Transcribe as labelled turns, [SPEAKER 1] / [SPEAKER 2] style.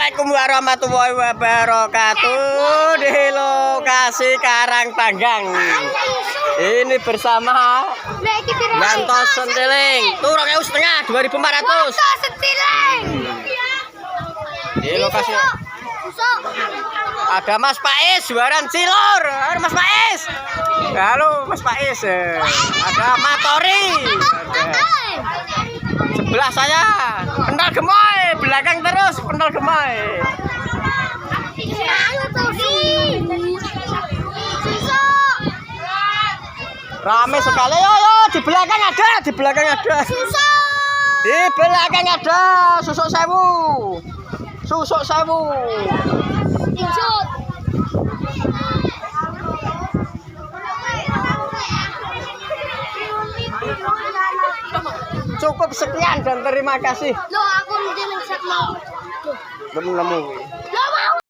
[SPEAKER 1] Assalamualaikum warahmatullahi wabarakatuh. Di lokasi Karangpanggang. Ini bersama Yanto Sentiling. Tuh 2.500, 2.400. Di lokasi ada Mas Pais juaran cilor. Halo Mas Pais. Halo Mas Pais. Ada Matori. Sebelah saya Pendal Gemoy, belakang terus Pendal Gemoy. Rame sekali, yo di belakang ada, di belakang ada. Di belakang ada susuk sewu. Susuk sewu. Cukup sekian dan terima kasih.
[SPEAKER 2] Loh, aku mau.
[SPEAKER 1] Belum nemu.